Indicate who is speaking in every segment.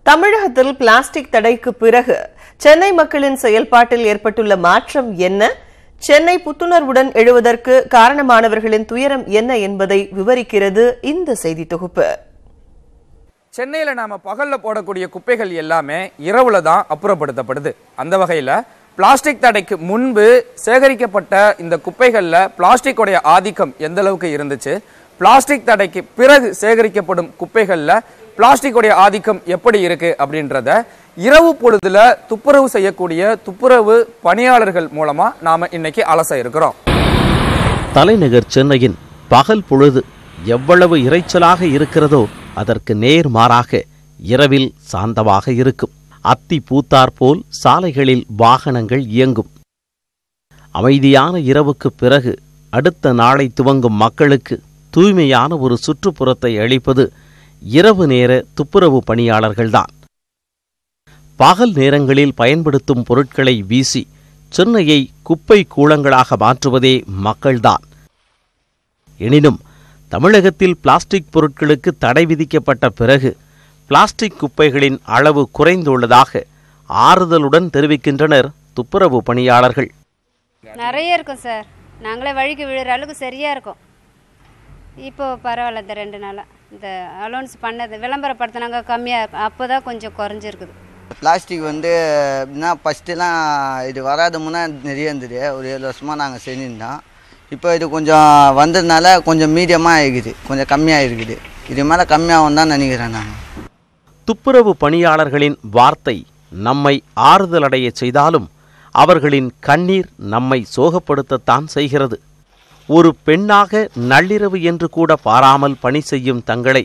Speaker 1: தமிழகத்தில் பிளாஸ்டிக் தடைக்கு பிறகு சென்னை மக்களின் செயல்பாட்டில் ஏற்பட்டுள்ள மாற்றம் என்ன? சென்னை புத்துணர்வுடன் எழுவதற்கு காரணமானவர்களின் துயரம் என்ன என்பதை விவரிக்கிறது இந்த செய்தி தொகுப்பு.
Speaker 2: சென்னையில நாம பகல்ல போடக்கூடிய குப்பைகள் எல்லாமே இரவுல தான் அப்புறப்படுத்தப்படுது. அந்த வகையில பிளாஸ்டிக் தடைக்கு முன்பு சேகரிக்கப்பட்ட இந்த குப்பைகள்ல பிளாஸ்டிக் உடைய ஆதிக்கம் எந்த அளவுக்கு இருந்துச்சு, பிளாஸ்டிக் தடைக்கு பிறகு சேகரிக்கப்படும் குப்பைகள்ல பிளாஸ்டிக் உடைய ஆதிக்கம் எப்படி இருக்கு அப்படின்றத இரவு பொழுதுல துப்புரவு செய்யக்கூடிய துப்புரவு பணியாளர்கள் மூலமா நாம இன்னைக்கு அலச இருக்கிறோம்.
Speaker 3: தலைநகர் சென்னையின் பகல் பொழுது எவ்வளவு இரைச்சலாக இருக்கிறதோ அதற்கு நேர்மாறாக இரவில் சாந்தமாக இருக்கும். அத்தி பூத்தார் போல் சாலைகளில் வாகனங்கள் இயங்கும். அமைதியான இரவுக்கு பிறகு அடுத்த நாளை துவங்கும் மக்களுக்கு தூய்மையான ஒரு சுற்றுப்புறத்தை அளிப்பது இரவு நேர துப்புரவு பணியாளர்கள்தான். பகல் நேரங்களில் பயன்படுத்தும் பொருட்களை வீசி சென்னையை குப்பை கூளங்களாக மாற்றுவதே மக்கள்தான். எனினும் தமிழகத்தில் பிளாஸ்டிக் பொருட்களுக்கு தடை விதிக்கப்பட்ட பிறகு பிளாஸ்டிக் குப்பைகளின் அளவு குறைந்துள்ளதாக ஆறுதலுடன் தெரிவிக்கின்றனர் துப்புரவு பணியாளர்கள்.
Speaker 4: நிறைய இருக்கும் சார், நாங்களே வழிக்கு விழுற அளவுக்கு சரியா இருக்கும். இப்போ பரவாயில்ல, இந்த 2 நாளாக இந்த அலோன்ஸ் பண்ணது விளம்பரப்படுத்தினாங்க கம்மியாக, அப்போ தான் கொஞ்சம் குறைஞ்சிருக்குது.
Speaker 5: பிளாஸ்டிக் எப்படின்னா ஃபஸ்ட்டுலாம் இது வராத முன்னாடி நிறைய இருந்தது. ஒரு 7 வருஷமாக நாங்கள் செஞ்சுருந்தோம். இப்போ இது கொஞ்சம் வந்ததுனால கொஞ்சம் மீடியமாக ஆகிக்குது, கொஞ்சம் கம்மியாக இருக்குது. இது மேலே கம்மியாகும் தான் நினைக்கிறேன் நான்.
Speaker 3: துப்புரவு பணியாளர்களின் வார்த்தை நம்மை ஆறுதலடைய செய்தாலும் அவர்களின் கண்ணீர் நம்மை சோகப்படுத்தத்தான் செய்கிறது. ஒரு பெண்ணாக நள்ளிரவு என்று கூட பாராமல் பணி செய்யும் தங்களை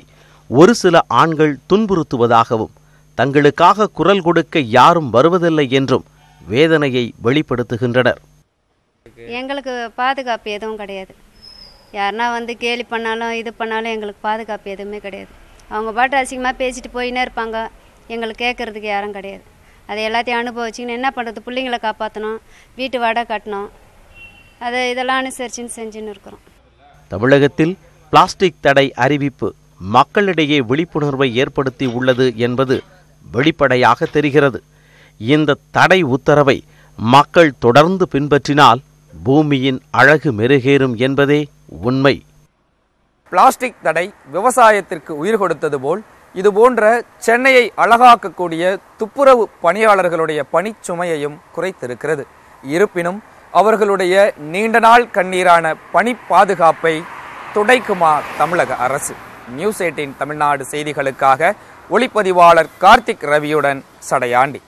Speaker 3: ஒரு சில ஆண்கள் துன்புறுத்துவதாகவும் தங்களுக்காக குரல் கொடுக்க யாரும் வருவதில்லை என்றும் வேதனையை வெளிப்படுத்துகின்றனர்.
Speaker 4: எங்களுக்கு பாதுகாப்பு எதுவும் கிடையாது. யாருன்னா கேலி பண்ணாலும் இது பண்ணாலும் எங்களுக்கு பாதுகாப்பு எதுவுமே கிடையாது. அவங்க பாட்டு அசிங்கமாக பேசிட்டு போயின்னே இருப்பாங்க, எங்களுக்கு கேட்கறதுக்கு யாரும் கிடையாது. அதை எல்லாத்தையும் அனுபவிச்சிங்கன்னு என்ன பண்ணுறது? பிள்ளைங்களை காப்பாற்றணும், வீட்டு வாடகை கட்டணும், அதை இதெல்லாம் அனுசரிச்சுன்னு செஞ்சுன்னு இருக்கிறோம்.
Speaker 3: தமிழகத்தில் பிளாஸ்டிக் தடை அறிவிப்பு மக்களிடையே விழிப்புணர்வை ஏற்படுத்தி உள்ளது என்பது வெளிப்படையாக தெரிகிறது. இந்த தடை உத்தரவை மக்கள் தொடர்ந்து பின்பற்றினால் பூமியின் அழகு மெருகேறும் என்பதே உண்மை.
Speaker 2: பிளாஸ்டிக் தடை விவசாயத்திற்கு உயிர் கொடுத்தது போல் இது போன்ற சென்னையை அழகாக்கக்கூடிய துப்புரவு பணியாளர்களுடைய பணிச்சுமையையும் குறைத்திருக்கிறது. இருப்பினும் அவர்களுடைய நீண்ட நாள் கண்ணீரான பணி பாதுகாப்பை துடைக்குமா தமிழக அரசு? நியூஸ் 18 தமிழ்நாடு செய்திகளுக்காக ஒளிப்பதிவாளர் கார்த்திக் ரவியுடன் சடையாண்டி.